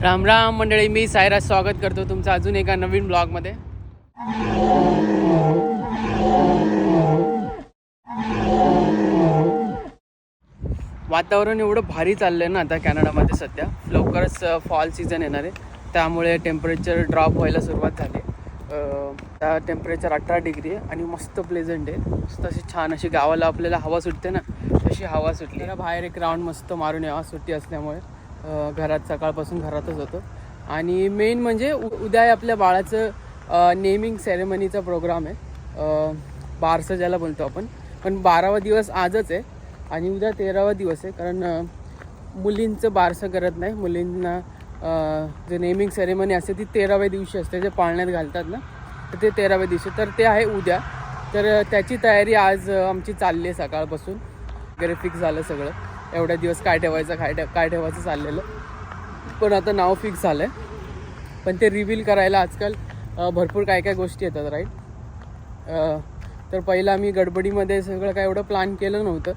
राम राम मंडळी, मी सायराज स्वागत करतो तुमचं अजून एका नवीन ब्लॉगमध्ये. वातावरण एवढं भारी चाललं आहे ना आता कॅनडामध्ये. सध्या लवकरच फॉल सीझन येणार आहे, त्यामुळे टेम्परेचर ड्रॉप व्हायला सुरुवात झाली. त्या टेम्परेचर 18 डिग्री आहे आणि मस्त प्लेझंट आहे. मस्त अशी छान अशी गावाला आपल्याला हवा सुटते ना, तशी हवा सुटली. बाहेर एक राऊंड मस्त मारून यावा, सुट्टी असल्यामुळे घरात सकाळपासून घरातच होतो. आणि मेन म्हणजे उद्या आपल्या बाळाचं नेमिंग सेरेमनीचा प्रोग्राम आहे, बारसं ज्याला बोलतो आपण. पण 12वा दिवस आजच आहे आणि उद्या 13वा दिवस आहे. कारण मुलींचं बारसं करत नाही, मुलींना जे नेमिंग सेरेमनी असते ती 13व्या दिवशी असते, जे पाळण्यात घालतात ना, तर ते 13व्या दिवशी. तर ते आहे उद्या. तर त्याची तयारी आज आमची चालली आहे सकाळपासून. वगैरे फिक्स झालं सगळं, एवढ्या दिवस काय ठेवायचं काय ठेवायचं चाललेलं. पण आता नाव फिक्स झालं आहे. पण ते रिव्हील करायला आजकाल भरपूर काय गोष्टी येतात, राईट. तर पहिलं आम्ही गडबडीमध्ये सगळं काय एवढं प्लॅन केलं नव्हतं,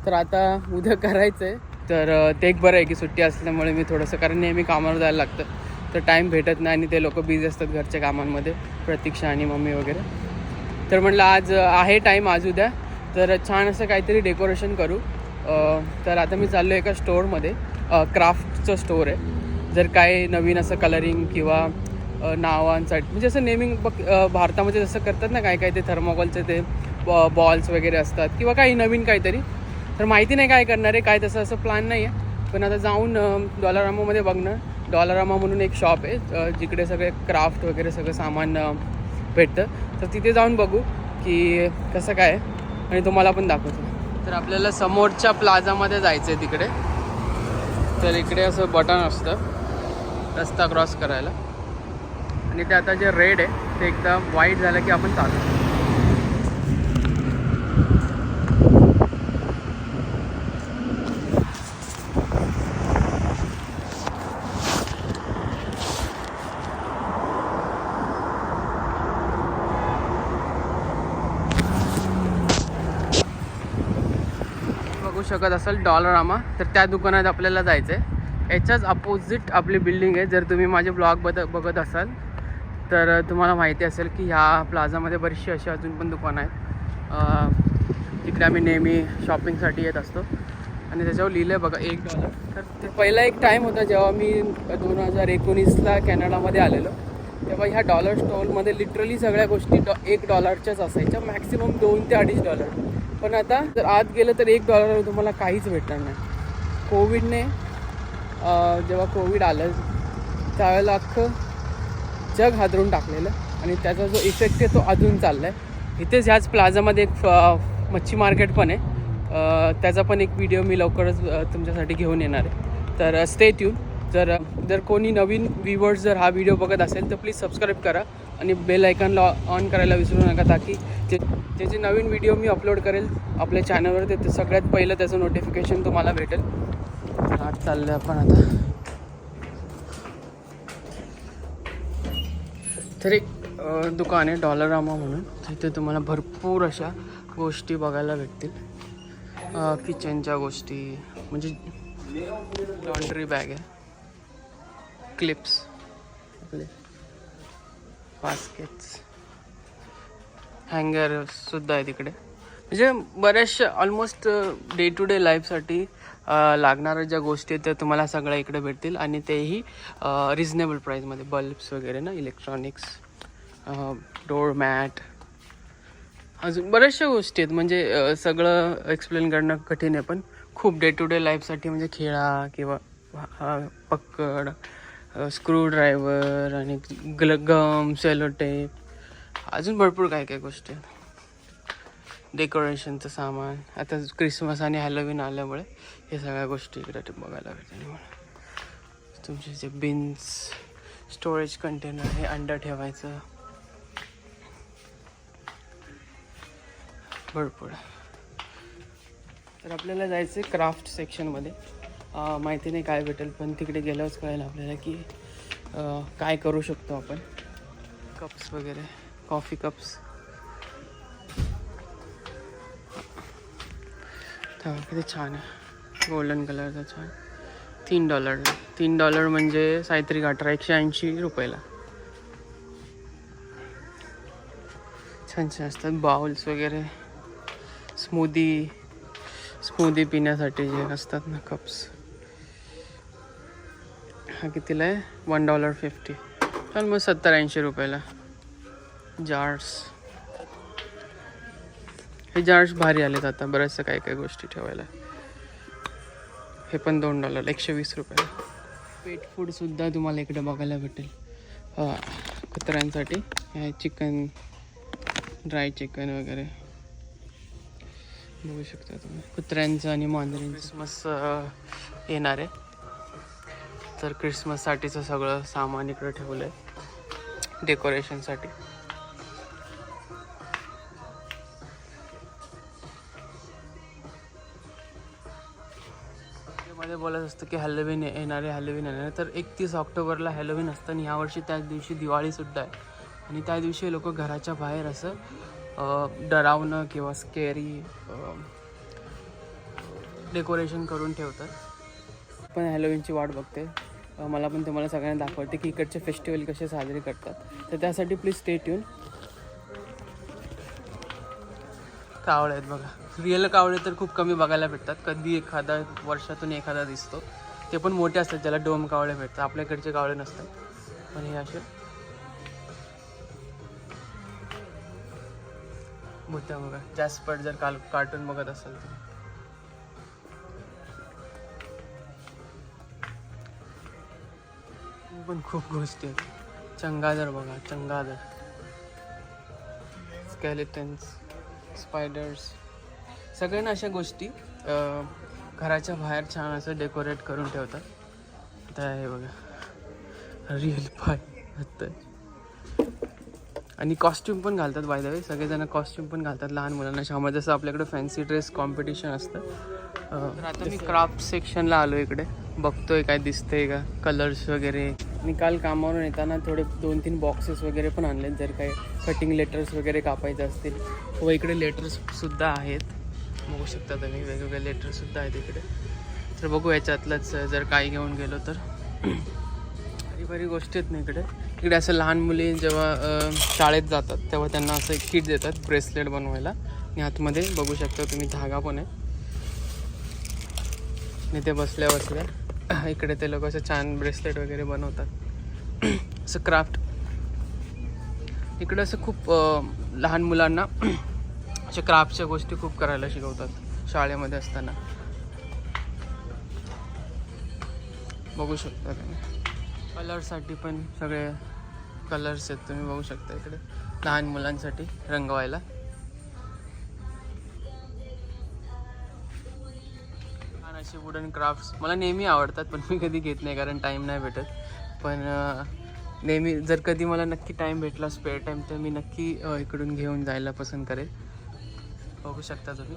तर आता उद्या करायचं आहे. तर ते एक बरं आहे की सुट्टी असल्यामुळे मी थोडंसं, कारण नेहमी कामावर जायला लागतं तर टाईम भेटत नाही आणि ते लोक बिझी असतात घरच्या कामांमध्ये, प्रतीक्षा आणि मम्मी वगैरे. तर म्हटलं आज आहे टाईम, आज उद्या तर छान असं काहीतरी डेकोरेशन करू. तर आता मी चाललो एका स्टोअरमध्ये, क्राफ्टचं स्टोअर आहे. जर काय नवीन असं कलरिंग किंवा नावांसाठी म्हणजे असं नेमिंग भारतामध्ये जसं करतात ना, काय ते थर्मोकॉलचे ते बॉल्स वगैरे असतात किंवा काही नवीन काहीतरी. तर माहिती नाही काय करणार आहे, काय तसं असं प्लॅन नाही आहे. पण आता जाऊन डॉलरामामध्ये बघणं. डॉलरामा म्हणून एक शॉप आहे जिकडे सगळे क्राफ्ट वगैरे सगळं सामान भेटतं. तर तिथे जाऊन बघू की कसं काय, आणि तुम्हाला पण दाखवतो. तर आपल्याला समोरच्या प्लाझामध्ये जायचं आहे तिकडे. तर इकडे असं बटन असतं रस्ता क्रॉस करायला, आणि ते आता जे रेड आहे ते एकदा व्हाईट झालं की आपण चालू. बघू शकत असाल डॉलरामा, तर त्या दुकानात आपल्याला जायचं आहे. याच्याच अपोजिट आपली बिल्डिंग आहे. जर तुम्ही माझे ब्लॉग बघत असाल तर तुम्हाला माहिती असेल की ह्या प्लाझामध्ये बरीचशी अशी अजून पण दुकानं आहेत. तिकडे आम्ही नेहमी शॉपिंगसाठी येत असतो. आणि त्याच्यावर लिहिलं आहे बघा $1. तर ते पहिला एक टाईम होता जेव्हा मी 2019ला कॅनडामध्ये आलेलो, तेव्हा ह्या डॉलर स्टोअरमध्ये लिटरली सगळ्या गोष्टी $1च्याच असायच्या, मॅक्सिमम $2 ते $2.5. पण आता जर आत गेलं तर $1 तुम्हाला काहीच भेटणार नाही. कोविडने जेव्हा कोविड आलं त्यावेळेला अख्खं जग हादरून टाकलेलं, आणि त्याचा जो इफेक्ट आहे तो अजून चालला आहे. इथेच ह्याच प्लाझामध्ये एक मच्छी मार्केट पण आहे. त्याचा पण एक व्हिडिओ मी लवकरच तुमच्यासाठी घेऊन येणार आहे. तर स्टे ट्यून. जर कोणी नवीन व्ह्यूवर्स जर हा व्हिडिओ बघत असेल तर प्लीज सबस्क्राईब करा आणि बेल आयकॉनला ऑन करायला विसरू नका, ताकी जे नवीन व्हिडिओ मी अपलोड करेल आपल्या चॅनलवर ते सगळ्यात पहिलं त्याचं नोटिफिकेशन तुम्हाला भेटेल. आत चाललं आपण आता. तर एक दुकान आहे डॉलरामा म्हणून, तिथे तुम्हाला भरपूर अशा गोष्टी बघायला भेटतील. किचनच्या गोष्टी, म्हणजे लॉन्ड्री बॅग आहे, क्लिप्स, आपले बास्केट्स, हँगरसुद्धा आहे तिकडे. म्हणजे बऱ्याचशा ऑलमोस्ट डे टू डे लाईफसाठी लागणाऱ्या ज्या गोष्टी आहेत त्या तुम्हाला सगळ्या इकडे भेटतील, आणि तेही रिजनेबल प्राईजमध्ये. बल्ब्स वगैरे ना, इलेक्ट्रॉनिक्स, डोअर मॅट, अजून बऱ्याचशा गोष्टी आहेत. म्हणजे सगळं एक्सप्लेन करणं कठीण आहे, पण खूप डे टू डे लाईफसाठी, म्हणजे खेळा किंवा पक्कड, स्क्रूड्रायव्हर आणि गम, सेलो टेप, अजून भरपूर काय गोष्टी आहेत. डेकोरेशनचं सामान, आता क्रिसमस आणि हॅलोवीन आल्यामुळे हे सगळ्या गोष्टी इकडे बघायला भेटतील. तुमचे जे बिन्स, स्टोरेज कंटेनर, हे अंडा ठेवायचं, भरपूर. तर आपल्याला जायचं आहे क्राफ्ट सेक्शनमध्ये. माहिती नाही काय भेटेल, पण तिकडे गेल्यावरच कळेल आपल्याला की काय करू शकतो आपण. कप्स वगैरे, कॉफी कप्स, किती छान आहे, गोल्डन कलरचा छान. $3. $3 म्हणजे सायत्री घाटरा 180 रुपयाला. छान छान असतात बाउल्स वगैरे. स्मूदी पिण्यासाठी जे असतात ना कप्स. हा कितीला आहे? $1.50. ऑलमोस्ट 70-80 रुपयाला. जार्स, हे जार्स भारी आलेत आता, बऱ्याचशा काही काही गोष्टी ठेवायला. हे पण $2, 120 रुपयाला. पेट फूडसुद्धा तुम्हाला इकडे बघायला भेटेल कुत्र्यांसाठी. हे चिकन, ड्राय चिकन वगैरे बघू शकता तुम्ही. कुत्र्यांचं आणि मांजरींचं क्रिसमस येणार आहे, तर क्रिसमससाठीचं सगळं सामान इकडे ठेवलं आहे डेकोरेशनसाठी. मध्ये बोलत असतं की हॅलोवीन येणार तर 31 ऑक्टोबरला हॅलोवीन असतं आणि यावर्षी त्याच दिवशी दिवाळीसुद्धा आहे. आणि त्या दिवशी लोक घराच्या बाहेर असं डरावणं किंवा स्केरी डेकोरेशन करून ठेवतात. पण हॅलोवीनची वाट बघते. मला पण तुम्हाला सगळ्यांना दाखवते की इकडचे फेस्टिवल कसे साजरे करतात, तर त्यासाठी प्लीज स्टे ट्यून. कावळे आहेत बघा. रिअल कावळे तर खूप कमी बघायला भेटतात, कधी एखादा वर्षातून एखादा दिसतो. ते पण मोठे असतात, ज्याला डोम कावळे भेटतात. आपल्याकडचे कावळे नसतात, पण हे असे मोठ्या बघा. जॅस्पर जर कार्टून बघत असाल तर पण खूप गोष्टी आहेत. चंगादर बघा, चंगादर, स्केलेटन्स, स्पायडर्स, सगळ्यांना अशा गोष्टी घराच्या बाहेर छान असं डेकोरेट करून ठेवतात. तर हे बघा रिअल पाय आणि कॉस्ट्यूम पण घालतात. बाय द वे सगळेजण कॉस्ट्यूम पण घालतात लहान मुलांना शाळेत, जसं आपल्याकडे फॅन्सी ड्रेस कॉम्पिटिशन असतं. तर आता मी क्राफ्ट सेक्शनला आलो, इकडे बघतोय काय दिसतंय का, कलर्स वगैरे. मी काल कामावरून येताना थोडे 2-3 बॉक्सेस वगैरे पण आणलेत, जर काही कटिंग लेटर्स वगैरे कापायचे असतील. व इकडे लेटर्ससुद्धा आहेत, बघू शकता तुम्ही. वेगवेगळे लेटर्ससुद्धा आहेत इकडे. तर बघू याच्यातलंच जर काही घेऊन गेलो तर. बरी गोष्टी आहेत ना इकडे. इकडे असं लहान मुली जेव्हा शाळेत जातात तेव्हा त्यांना असं एक किट देतात ब्रेसलेट बनवायला. आणि आतमध्ये बघू शकता तुम्ही धागा पण आहे. आणि ते बसल्या इकडे ते लोक असं छान ब्रेसलेट वगैरे बनवतात. असं क्राफ्ट इकडे असं खूप लहान मुलांना अशा क्राफ्टच्या गोष्टी खूप करायला शिकवतात शाळेमध्ये असताना. बघू शकता तुम्ही. कलरसाठी पण सगळे कलर्स आहेत, तुम्ही बघू शकता इकडे लहान मुलांसाठी रंगवायला. छान असे वुडन क्राफ्ट्स मला नेहमी आवडतात, पण मी कधी घेत नाही कारण टाईम नाही भेटत. पण नेहमी जर कधी मला नक्की टाईम भेटला, स्पेअर टाईम, तर मी नक्की इकडून घेऊन जायला पसंत करेल. बघू शकता तुम्ही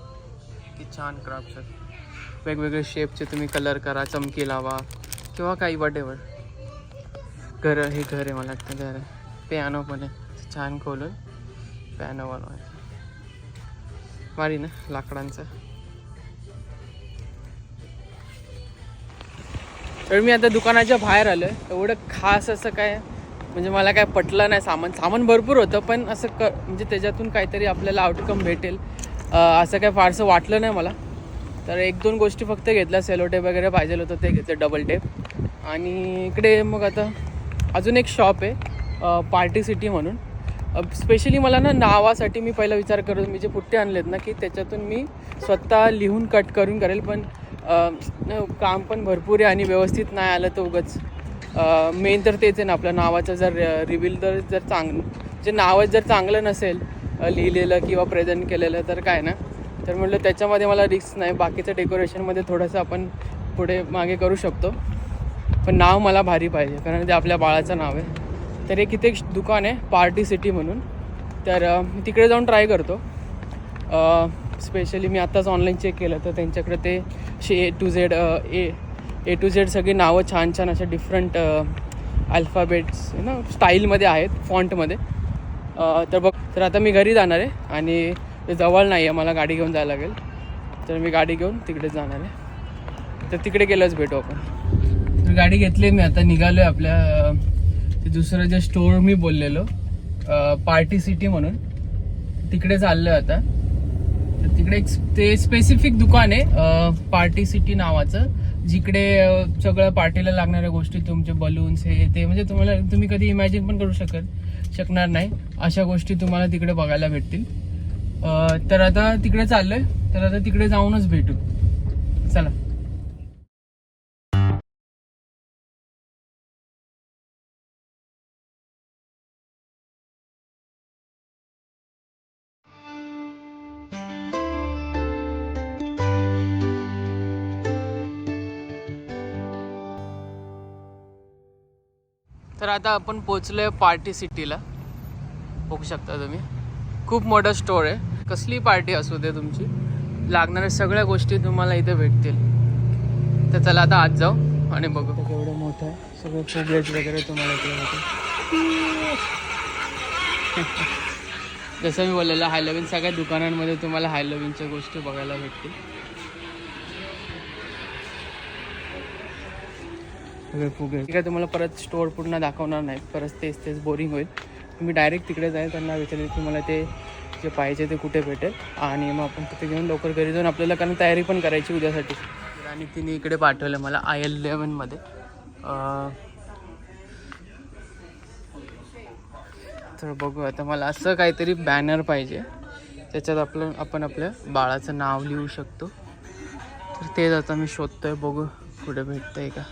की छान क्राफ्ट्स आहेत. वेगवेगळे शेपचे तुम्ही कलर करा, चमकी लावा किंवा काही वॉटेवर. हे घर आहे, मला वाटतं घर आहे. पियानो पण आहे, छान खोलून पियानो बनवायचं. भारी ना लाकडांचं. तर मी आता दुकानाच्या बाहेर आलो आहे. एवढं खास असं काय म्हणजे मला काय पटलं नाही. सामान भरपूर होतं, पण असं म्हणजे त्याच्यातून काहीतरी आपल्याला आउटकम भेटेल असं काय फारसं वाटलं नाही मला. तर 1-2 गोष्टी फक्त घेतल्या. सेलो टेप वगैरे पाहिजे होतं ते घेतलं, डबल टेप. आणि इकडे मग आता अजून एक शॉप आहे पार्टी सिटी म्हणून. स्पेशली मला ना नावासाठी मी पहिला विचार करत, मी जे पुट्टे आणलेत ना की त्याच्यातून मी स्वतः लिहून कट करून करेल, पण काम पण भरपूर आहे आणि व्यवस्थित नाही आलं तर उगाच. मेन तर तेच आहे ना, आपल्या नावाचं जर रिव्हील जर जे नावच जर चांगलं नसेल लिहिलेलं किंवा प्रेझेंट केलेलं तर काय ना. तर म्हटलं त्याच्यामध्ये मला रिस्क नाही. बाकीचं डेकोरेशनमध्ये थोडंसं आपण पुढे मागे करू शकतो, पण नाव मला भारी पाहिजे कारण ते आपल्या बाळाचं नाव आहे. तर एक इथे एक दुकान आहे पार्टी सिटी म्हणून, तर तिकडे जाऊन ट्राय करतो. स्पेशली मी आत्ताच ऑनलाईन चेक केलं तर त्यांच्याकडे ते A to Z सगळी नावं छान छान अशा डिफरंट अल्फाबेट्स स्टाईलमध्ये आहेत, फॉन्टमध्ये. तर आता मी घरी जाणार आहे आणि ते जवळ नाही आहे, मला गाडी घेऊन जायला लागेल. तर मी गाडी घेऊन तिकडे जाणार आहे. तर तिकडे गेलंच भेटू आपण. तर गाडी घेतली मी, आता निघालोय आपल्या ते दुसरं जे स्टोर मी बोललेलो पार्टी सिटी म्हणून, तिकडे चाललोय आता. तर तिकडे एक ते स्पेसिफिक दुकान आहे पार्टी सिटी नावाचं, जिकडे सगळं पार्टीला लागणाऱ्या गोष्टी, तुमचे बलून्स हे ते, म्हणजे तुम्ही कधी इमॅजिन पण करू शकणार नाही अशा गोष्टी तुम्हाला तिकडे बघायला भेटतील. तर आता तिकडे चाललोय, तर आता तिकडे जाऊनच भेटू. चला. तर आता आपण पोचलोय पार्टी सिटीला. बघू शकता तुम्ही, खूप मोठा स्टोर आहे. कसली पार्टी असू दे तुमची, लागणाऱ्या सगळ्या गोष्टी तुम्हाला इथे भेटतील. तर चला आता आज जाऊ आणि बघू. एवढं मोठं आहे, सगळे फुगेज वगैरे तुम्हाला इथे भेटेल. जसं मी बोललेलं, हॅलोवीन सगळ्या दुकानांमध्ये तुम्हाला हॅलोवीनच्या गोष्टी बघायला भेटतील. सगळे फुगे. ठीक आहे, तुम्हाला परत स्टोर पूर्ण दाखवणार नाही, परत तेच बोरिंग होईल. तुम्ही डायरेक्ट तिकडे जाईल, त्यांना विचारेल की मला ते जे पाहिजे ते कुठे भेटेल, आणि मग आपण तिथे घेऊन लवकर घरी जाऊन आपल्याला, कारण तयारी पण करायची उद्यासाठी. आणि तिने इकडे पाठवलं मला IL11 मध्ये. तर बघू आता, मला असं काहीतरी बॅनर पाहिजे, त्याच्यात आपण आपल्या बाळाचं नाव लिहू शकतो. तर तेच आता मी शोधतोय, बघू कुठे भेटतंय का.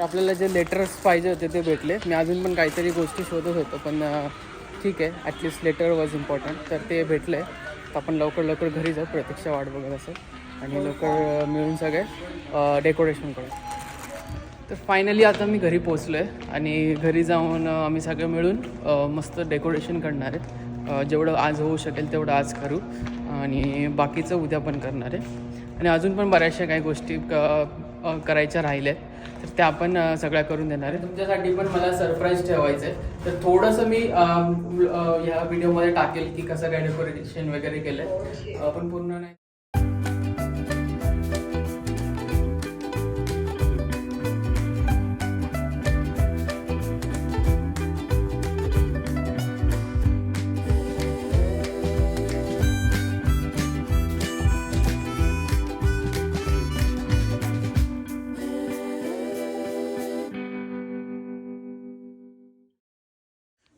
आपल्याला जे लेटर्स पाहिजे होते ते भेटले. मी अजून पण काहीतरी गोष्टी शोधत होतो, पण ठीक आहे, ॲटलिस्ट लेटर वॉज इम्पॉर्टंट. तर ते भेटले. तर आपण लवकर घरी जाऊ, प्रत्यक्ष वाट बघत असेल, आणि लवकर मिळून सगळे डेकोरेशन करू. तर फायनली आता मी घरी पोचलो आहे, आणि घरी जाऊन आम्ही सगळे मिळून मस्त डेकोरेशन करणार आहेत. जेवढं आज होऊ शकेल तेवढं आज करू, आणि बाकीचं उद्या पण करणार आहे. आणि अजून पण बऱ्याचशा काही गोष्टी करायच्या राहिल्या आहेत, तर त्या आपण सगळ्या करून देणार आहे. तुमच्यासाठी पण मला सरप्राईज ठेवायचं आहे, तर थोडंसं मी ह्या व्हिडिओमध्ये टाकेल की कसं काय डेकोरेशन वगैरे केलं आहे, पण पूर्ण नाही.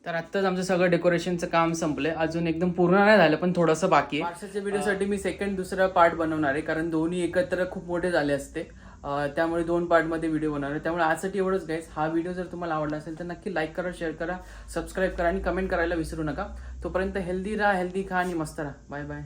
तर आत्ताच आमचं सगळं डेकोरेशनचं काम संपलंय. अजून एकदम पूर्ण नाही झालं, पण थोडंसं बाकी आहे. मार्चच्या व्हिडिओसाठी मी दुसरा पार्ट बनवणार आहे, कारण दोन्ही एकत्र खूप मोठे झाले असते, त्यामुळे 2 पार्टमध्ये व्हिडिओ बनवणार आहे. त्यामुळे आजसाठी एवढंच गाईज. हा व्हिडिओ जर तुम्हाला आवडला असेल तर नक्की लाईक करा, शेअर करा, सबस्क्राईब करा, आणि कमेंट करायला विसरू नका. तोपर्यंत हेल्दी राहा, हेल्दी खा, आणि मस्त राहा. Bye bye.